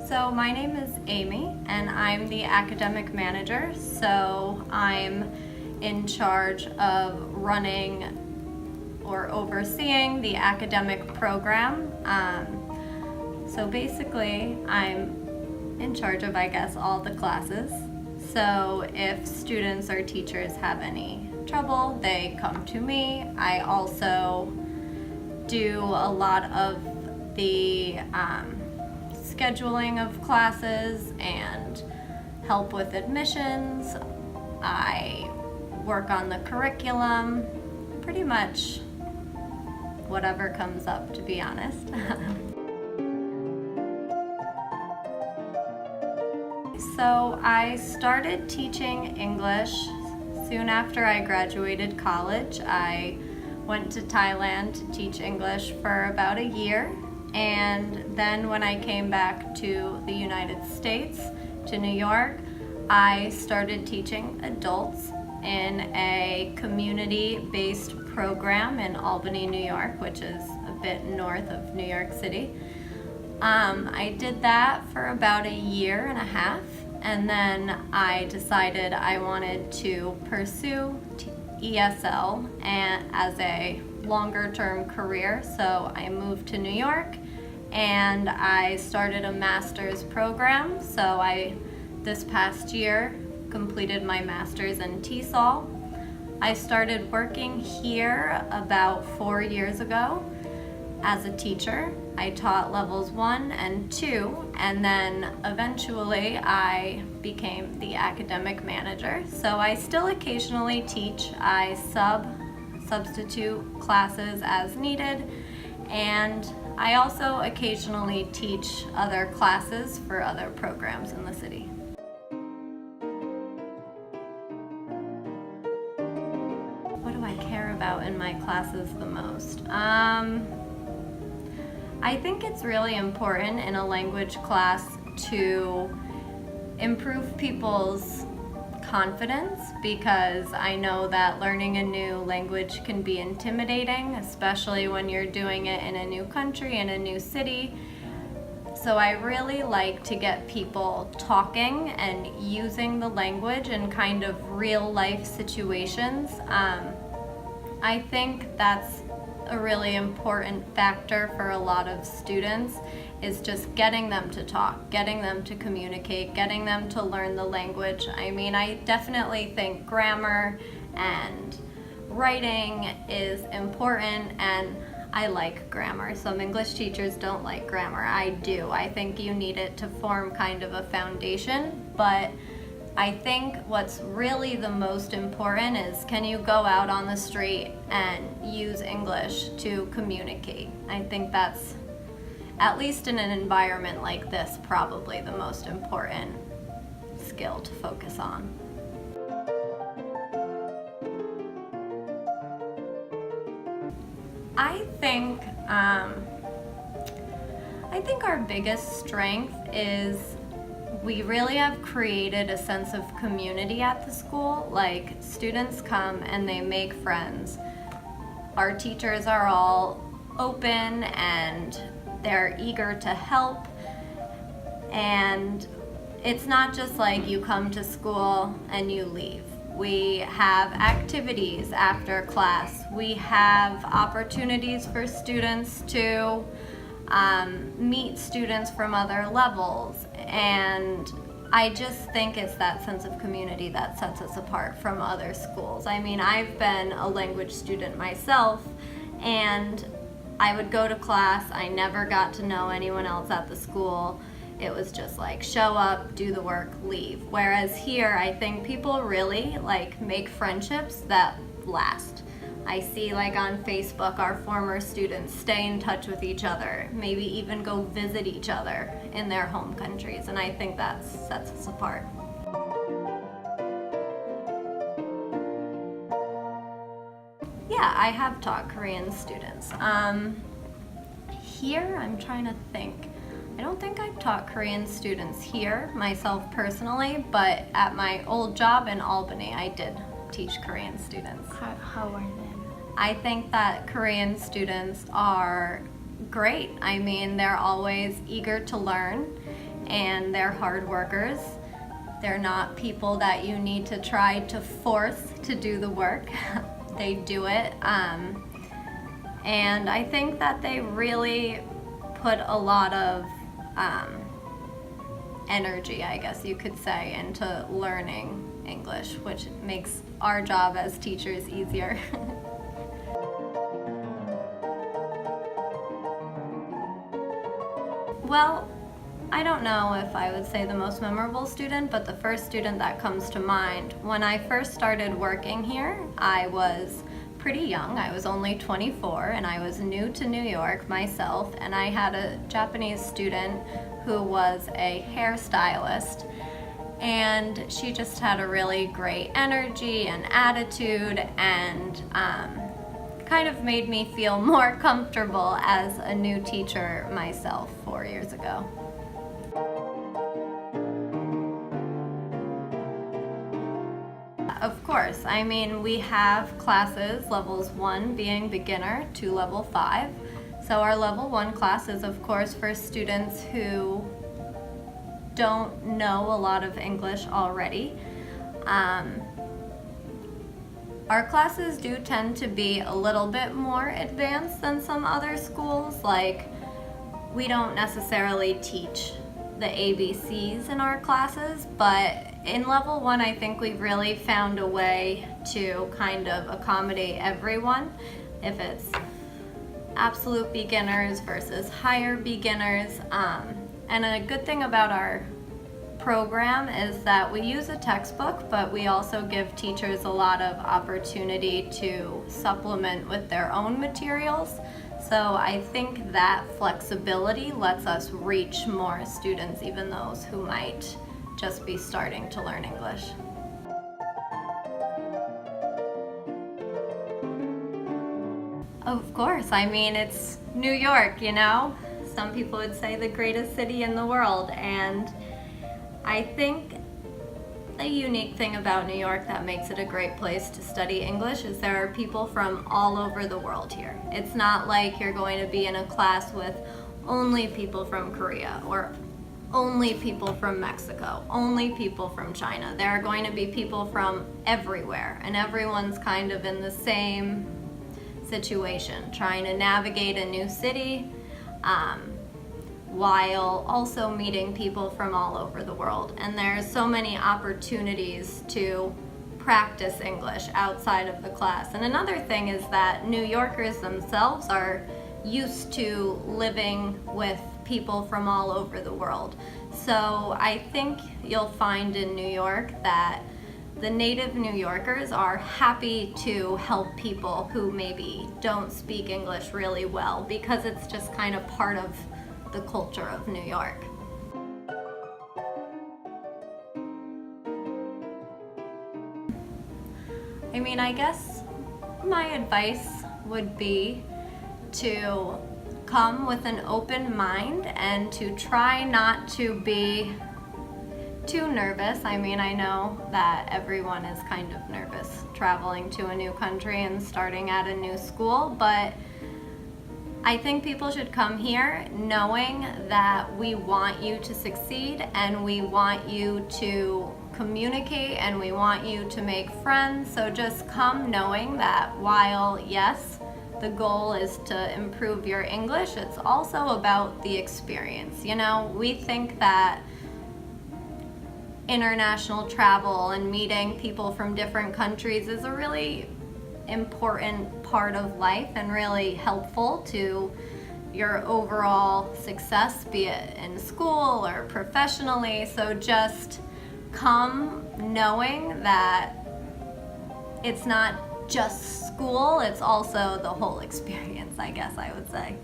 So my name is Amy and I'm the academic manager, so I'm in charge of running or overseeing the academic program. So basically I'm in charge of, I guess, all the classes. So if students or teachers have any trouble, they come to me. I also do a lot of the scheduling of classes and help with admissions. I work on the curriculum, pretty much whatever comes up, to be honest. So I started teaching English soon after I graduated college. I went to Thailand to teach English for about a year. And then when I came back to the United States, to New York, I started teaching adults in a community-based program in Albany, New York, which is a bit north of New York City. I did that for about a year and a half, and then I decided I wanted to pursue ESL as a longer-term career, so I moved to New York and I started a master's program. So I, this past year, completed my master's in TESOL. I started working here about 4 years ago as a teacher. I taught levels 1 and 2, and then eventually I became the academic manager. So I still occasionally teach. I substitute classes as needed, and I also occasionally teach other classes for other programs in the city. What do I care about in my classes the most? I think it's really important in a language class to improve people's confidence, because I know that learning a new language can be intimidating, especially when you're doing it in a new country, in a new city. So I really like to get people talking and using the language in kind of real life situations. I think that's a really important factor for a lot of students, is just getting them to talk, getting them to communicate, getting them to learn the language. I mean, I definitely think grammar and writing is important, and I like grammar. Some English teachers don't like grammar. I do. I think you need it to form kind of a foundation, but I think what's really the most important is, can you go out on the street and use English to communicate? I think that's, at least in an environment like this, probably the most important skill to focus on. I think our biggest strength is we really have created a sense of community at the school. Like, students come and they make friends. Our teachers are all open and they're eager to help. And it's not just like you come to school and you leave. We have activities after class. We have opportunities for students to meet students from other levels, and I just think it's that sense of community that sets us apart from other schools. I mean, I've been a language student myself, and I would go to class. I never got to know anyone else at the school. It was just like, show up, do the work, leave. Whereas here, I think people really make friendships that last. I see on Facebook, our former students stay in touch with each other, maybe even go visit each other in their home countries, and I think that sets us apart. Yeah, I have taught Korean students. Here, I'm trying to think. I don't think I've taught Korean students here, myself personally, but at my old job in Albany, I did teach Korean students. How are they? I think that Korean students are great. I mean, they're always eager to learn, and they're hard workers. They're not people that you need to try to force to do the work. They do it. And I think that they really put a lot of energy, I guess you could say, into learning English, which makes our job as teachers easier. Well, I don't know if I would say the most memorable student, but the first student that comes to mind. When I first started working here, I was pretty young. I was only 24 and I was new to New York myself, and I had a Japanese student who was a hairstylist, and she just had a really great energy and attitude, and kind of made me feel more comfortable as a new teacher myself 4 years ago. Of course, I mean, we have classes, levels 1 being beginner to level 5. So our level 1 class is of course for students who don't know a lot of English already. Our classes do tend to be a little bit more advanced than some other schools. Like, we don't necessarily teach the ABCs in our classes, but in level 1 I think we've really found a way to kind of accommodate everyone. If it's absolute beginners versus higher beginners. And a good thing about our program is that we use a textbook, but we also give teachers a lot of opportunity to supplement with their own materials. So I think that flexibility lets us reach more students, even those who might just be starting to learn English. Of course, I mean, it's New York, you know? Some people would say the greatest city in the world, and I think the unique thing about New York that makes it a great place to study English is there are people from all over the world here. It's not like you're going to be in a class with only people from Korea or only people from Mexico, only people from China. There are going to be people from everywhere, and everyone's kind of in the same situation, trying to navigate a new city, while also meeting people from all over the world. And there's so many opportunities to practice English outside of the class. And another thing is that New Yorkers themselves are used to living with people from all over the world. So I think you'll find in New York that the native New Yorkers are happy to help people who maybe don't speak English really well, because it's just kind of part of the culture of New York. I mean, I guess my advice would be to come with an open mind and to try not to be too nervous. I mean, I know that everyone is kind of nervous traveling to a new country and starting at a new school, but I think people should come here knowing that we want you to succeed, and we want you to communicate, and we want you to make friends. So just come knowing that while, yes, the goal is to improve your English, it's also about the experience. You know, we think that international travel and meeting people from different countries is a really important part of life and really helpful to your overall success, be it in school or professionally. So just come knowing that it's not just school, it's also the whole experience, I guess I would say.